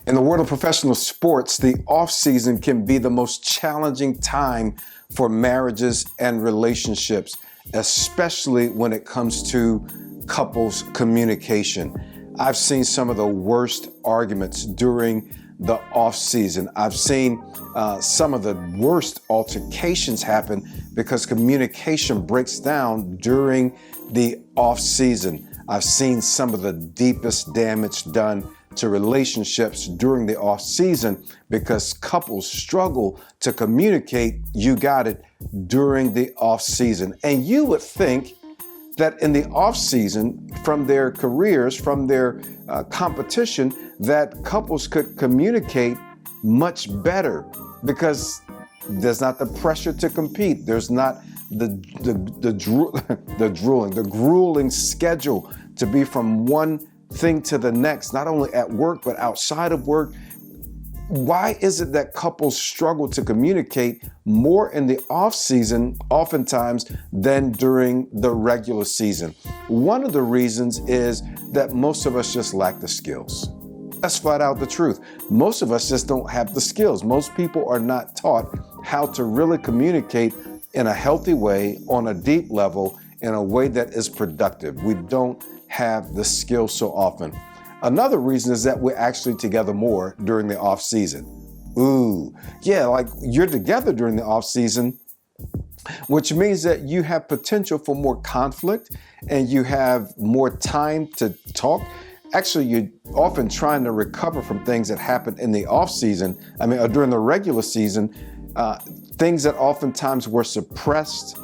In the world of professional sports, the off-season can be the most challenging time for marriages and relationships, especially when it comes to couples communication. I've seen some of the worst arguments during the off-season. I've seen some of the worst altercations happen because communication breaks down during the off-season. I've seen some of the deepest damage done to relationships during the off season because couples struggle to communicate, you got it, during the off season. And you would think that in the off season, from their careers, from their competition, that couples could communicate much better because there's not the pressure to compete. There's not the grueling schedule to be from one thing to the next, not only at work, but outside of work. Why is it that couples struggle to communicate more in the off season, oftentimes, than during the regular season? One of the reasons is that most of us just lack the skills. That's flat out the truth. Most of us just don't have the skills. Most people are not taught how to really communicate in a healthy way, on a deep level, in a way that is productive. We don't have the skill so often. Another reason is that we're actually together more during the off season. Ooh, yeah, like you're together during the off season, which means that you have potential for more conflict and you have more time to talk. Actually, you're often trying to recover from things that happen in the off season. During the regular season, things that oftentimes were suppressed,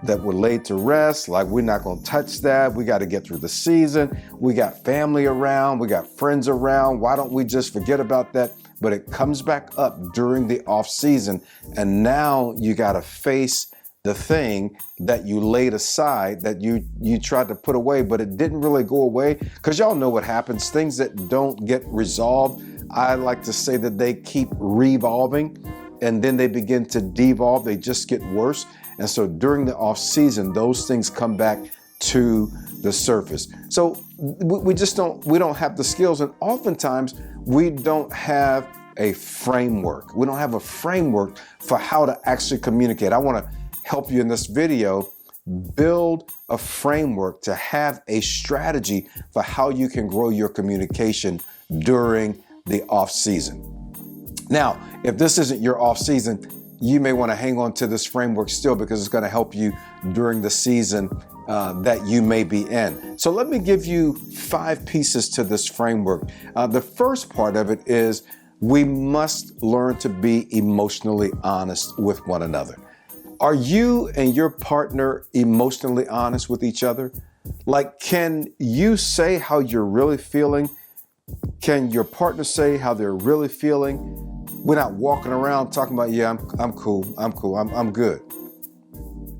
that were laid to rest, like we're not going to touch that. We got to get through the season. We got family around. We got friends around. Why don't we just forget about that? But it comes back up during the off season. And now you got to face the thing that you laid aside, that you tried to put away, but it didn't really go away. Because y'all know what happens. Things that don't get resolved, I like to say that they keep revolving and then they begin to devolve. They just get worse. And so during the off season, those things come back to the surface. So we don't have the skills. And oftentimes we don't have a framework. We don't have a framework for how to actually communicate. I want to help you in this video build a framework to have a strategy for how you can grow your communication during the off season. Now, if this isn't your off season, you may want to hang on to this framework still because it's going to help you during the season that you may be in. So let me give you 5 pieces to this framework. The first part of it is we must learn to be emotionally honest with one another. Are you and your partner emotionally honest with each other? Like, can you say how you're really feeling? Can your partner say how they're really feeling? We're not walking around talking about, yeah, I'm cool, I'm good.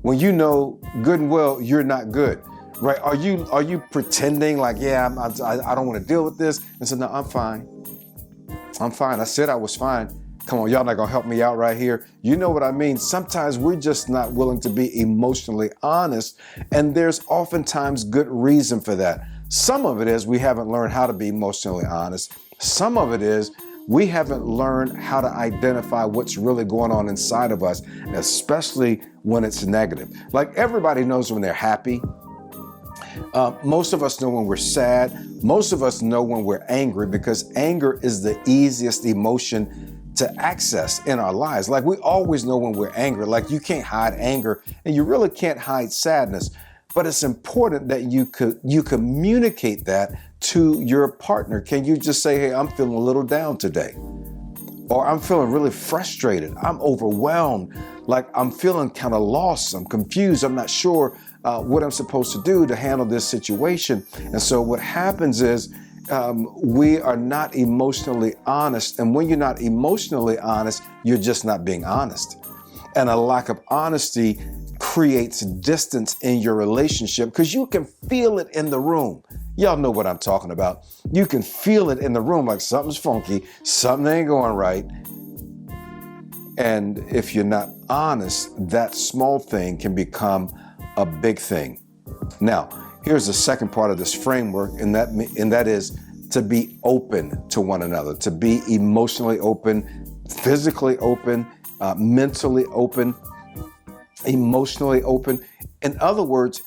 When you know good and well you're not good, right? Are you pretending like, yeah, I don't want to deal with this? And so, no, I'm fine. I said I was fine. Come on, y'all not gonna help me out right here. You know what I mean? Sometimes we're just not willing to be emotionally honest, and there's oftentimes good reason for that. Some of it is we haven't learned how to be emotionally honest. Some of it is we haven't learned how to identify what's really going on inside of us, especially when it's negative. Like, everybody knows when they're happy. Most of us know when we're sad. Most of us know when we're angry, because anger is the easiest emotion to access in our lives. Like, we always know when we're angry. Like, you can't hide anger and you really can't hide sadness. But it's important that you communicate that to your partner. Can you just say, hey, I'm feeling a little down today, or I'm feeling really frustrated, I'm overwhelmed, like I'm feeling kind of lost, I'm confused, I'm not sure what I'm supposed to do to handle this situation. And so what happens is we are not emotionally honest. And when you're not emotionally honest, you're just not being honest. And a lack of honesty creates distance in your relationship because you can feel it in the room. Y'all know what I'm talking about. You can feel it in the room, like something's funky, something ain't going right. And if you're not honest, that small thing can become a big thing. Now, here's the second part of this framework, and that is to be open to one another, to be emotionally open, physically open, mentally open, emotionally open. In other words,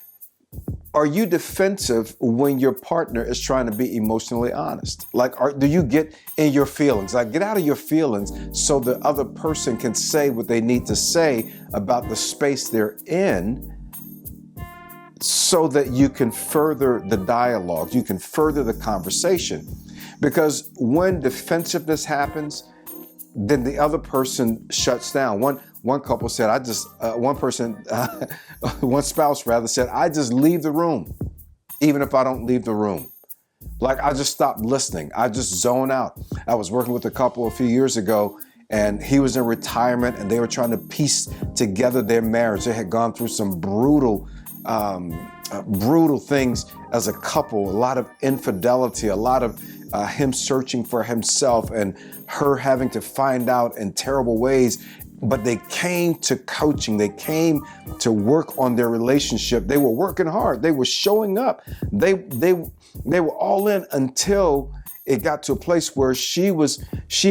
are you defensive when your partner is trying to be emotionally honest? Like, do you get in your feelings? Like, get out of your feelings so the other person can say what they need to say about the space they're in, so that you can further the dialogue, you can further the conversation. Because when defensiveness happens, then the other person shuts down. One couple said, one spouse rather said, I just leave the room, even if I don't leave the room. Like, I just stop listening. I just zone out. I was working with a couple a few years ago, and he was in retirement, and they were trying to piece together their marriage. They had gone through some brutal things as a couple, a lot of infidelity, a lot of him searching for himself and her having to find out in terrible ways. But they came to coaching. They came to work on their relationship. They were working hard. They were showing up. They were all in until it got to a place where she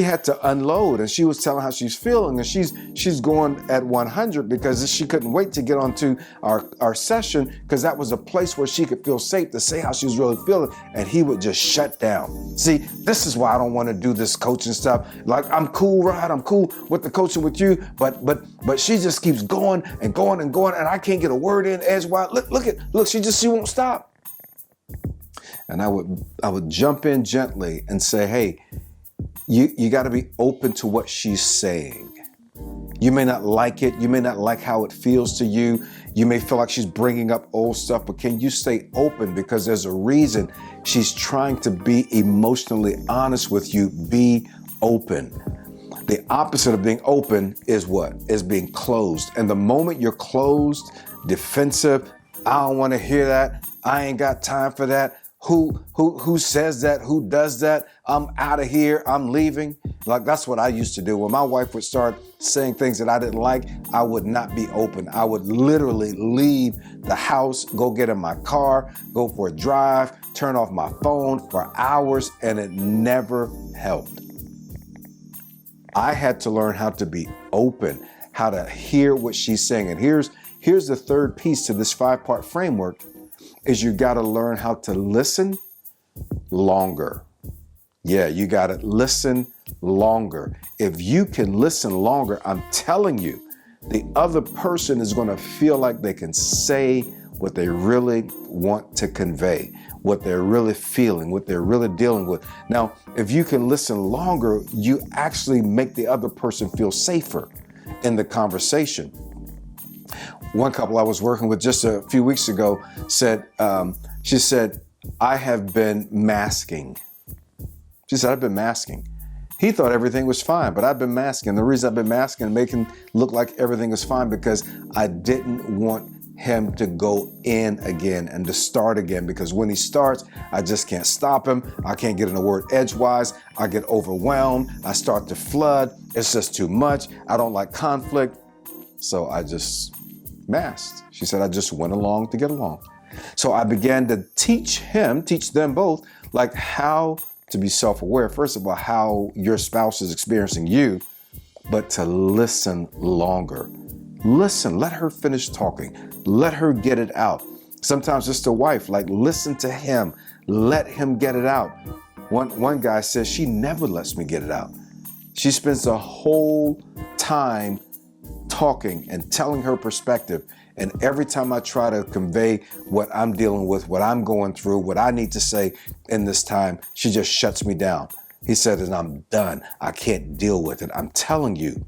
had to unload, and she was telling how she's feeling, and she's going at 100 because she couldn't wait to get onto our session, because that was a place where she could feel safe to say how she was really feeling, and he would just shut down. See, this is why I don't want to do this coaching stuff. Like, I'm cool, Rod, I'm cool with the coaching with you, but she just keeps going and going and going, and I can't get a word in edgewise. Look, she won't stop. And I would jump in gently and say, hey, you got to be open to what she's saying. You may not like it. You may not like how it feels to you. You may feel like she's bringing up old stuff, but can you stay open? Because there's a reason she's trying to be emotionally honest with you. Be open. The opposite of being open is what? Is being closed. And the moment you're closed, defensive, I don't want to hear that. I ain't got time for that. Who says that? Who does that? I'm out of here. I'm leaving. Like, that's what I used to do. When my wife would start saying things that I didn't like, I would not be open. I would literally leave the house, go get in my car, go for a drive, turn off my phone for hours, and it never helped. I had to learn how to be open, how to hear what she's saying. And here's the third piece to this 5-part framework. Is you got to learn how to listen longer. Yeah, you got to listen longer. If you can listen longer, I'm telling you, the other person is going to feel like they can say what they really want to convey, what they're really feeling, what they're really dealing with. Now, if you can listen longer, you actually make the other person feel safer in the conversation. One couple I was working with just a few weeks ago said, she said, I have been masking. She said, I've been masking. He thought everything was fine, but I've been masking. The reason I've been masking and making look like everything is fine because I didn't want him to go in again and to start again, because when he starts, I just can't stop him. I can't get in a word edgewise. I get overwhelmed. I start to flood. It's just too much. I don't like conflict. So I just masked. She said, I just went along to get along. So I began to teach them both, like how to be self-aware. First of all, how your spouse is experiencing you, but to listen longer. Listen, let her finish talking. Let her get it out. Sometimes it's the wife, like, listen to him. Let him get it out. One guy says, she never lets me get it out. She spends the whole time talking and telling her perspective. And every time I try to convey what I'm dealing with, what I'm going through, what I need to say in this time, she just shuts me down. He said, and I'm done. I can't deal with it. I'm telling you,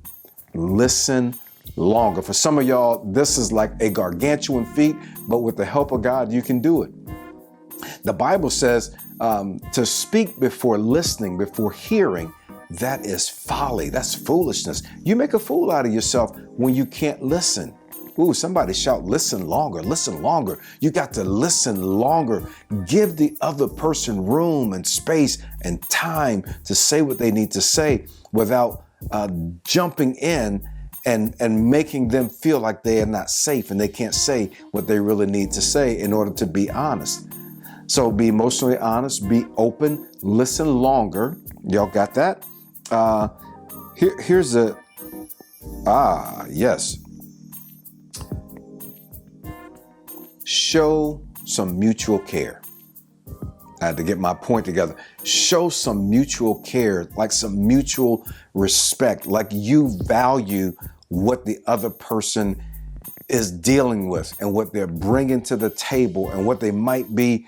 listen longer. For some of y'all, this is like a gargantuan feat, but with the help of God, you can do it. The Bible says to speak before listening, before hearing, that is folly. That's foolishness. You make a fool out of yourself when you can't listen. Ooh, somebody shout, listen longer, listen longer. You got to listen longer. Give the other person room and space and time to say what they need to say without jumping in and making them feel like they are not safe and they can't say what they really need to say in order to be honest. So be emotionally honest, be open, listen longer. Y'all got that? Here's a, yes. Show some mutual care. I had to get my point together. Show some mutual care, like some mutual respect, like you value what the other person is dealing with and what they're bringing to the table and what they might be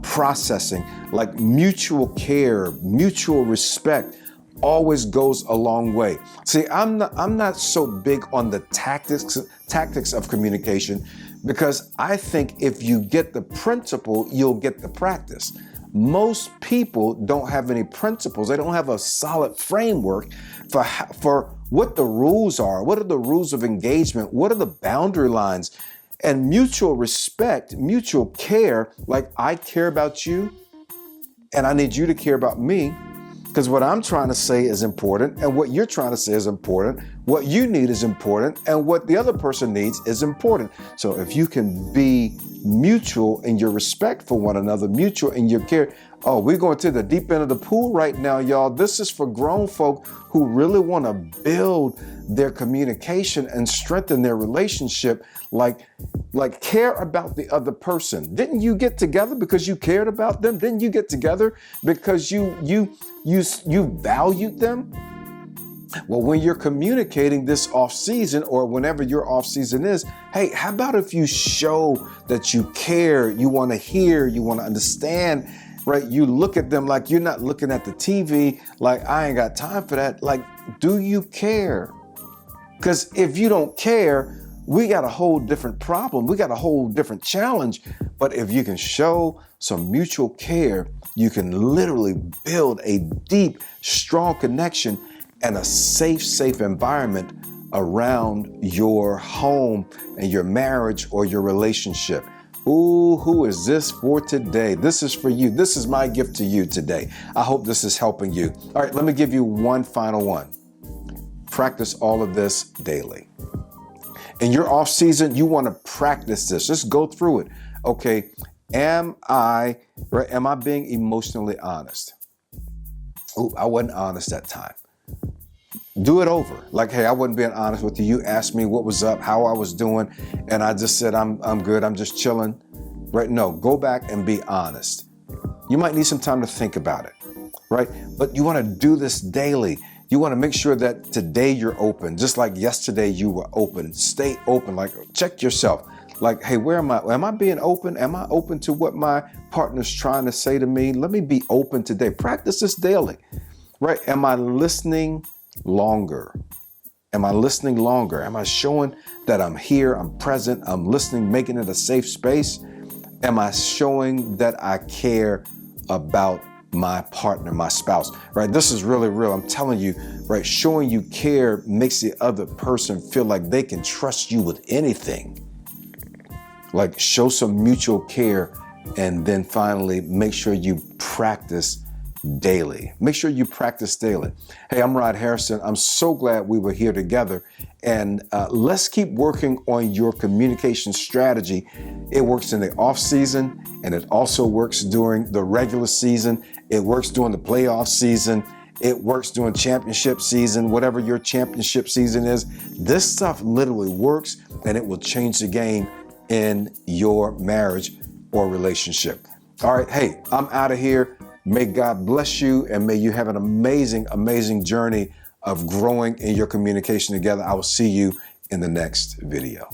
processing. Like mutual care, mutual respect always goes a long way. See, I'm not so big on the tactics of communication, because I think if you get the principle, you'll get the practice. Most people don't have any principles. They don't have a solid framework for what the rules are. What are the rules of engagement? What are the boundary lines? And mutual respect, mutual care, like I care about you and I need you to care about me. Because what I'm trying to say is important, and what you're trying to say is important. What you need is important, and what the other person needs is important. So if you can be mutual in your respect for one another, mutual in your care. Oh, we're going to the deep end of the pool right now, y'all. This is for grown folk who really want to build their communication and strengthen their relationship, like care about the other person. Didn't you get together because you cared about them? Didn't you get together because you valued them? Well, when you're communicating this off season, or whenever your off season is, hey, how about if you show that you care, you want to hear, you want to understand, right? You look at them like you're not looking at the TV, like I ain't got time for that. Like, do you care? Because if you don't care, we got a whole different problem. We got a whole different challenge. But if you can show some mutual care, you can literally build a deep, strong connection and a safe environment around your home and your marriage or your relationship. Ooh, who is this for today? This is for you. This is my gift to you today. I hope this is helping you. All right, let me give you one final one. Practice all of this daily. In your off season, you want to practice this. Just go through it. Okay, am I being emotionally honest? Oh, I wasn't honest that time. Do it over. Like, hey, I wasn't being honest with you. You asked me what was up, how I was doing, and I just said, I'm good. I'm just chilling. Right? No, go back and be honest. You might need some time to think about it, right? But you want to do this daily. You want to make sure that today you're open, just like yesterday you were open. Stay open. Like, check yourself. Like, hey, where am I? Am I being open? Am I open to what my partner's trying to say to me? Let me be open today. Practice this daily, right? Am I listening longer? Am I listening longer? Am I showing that I'm here, I'm present, I'm listening, making it a safe space? Am I showing that I care about my partner, my spouse, right? This is really real. I'm telling you, right? Showing you care makes the other person feel like they can trust you with anything. Like, show some mutual care, and then finally make sure you practice daily. Make sure you practice daily. Hey, I'm Rod Harrison. I'm so glad we were here together, and let's keep working on your communication strategy. It works in the off season, and it also works during the regular season. It works during the playoff season. It works during championship season, whatever your championship season is. This stuff literally works, and it will change the game in your marriage or relationship. All right. Hey, I'm out of here. May God bless you, and may you have an amazing, amazing journey of growing in your communication together. I will see you in the next video.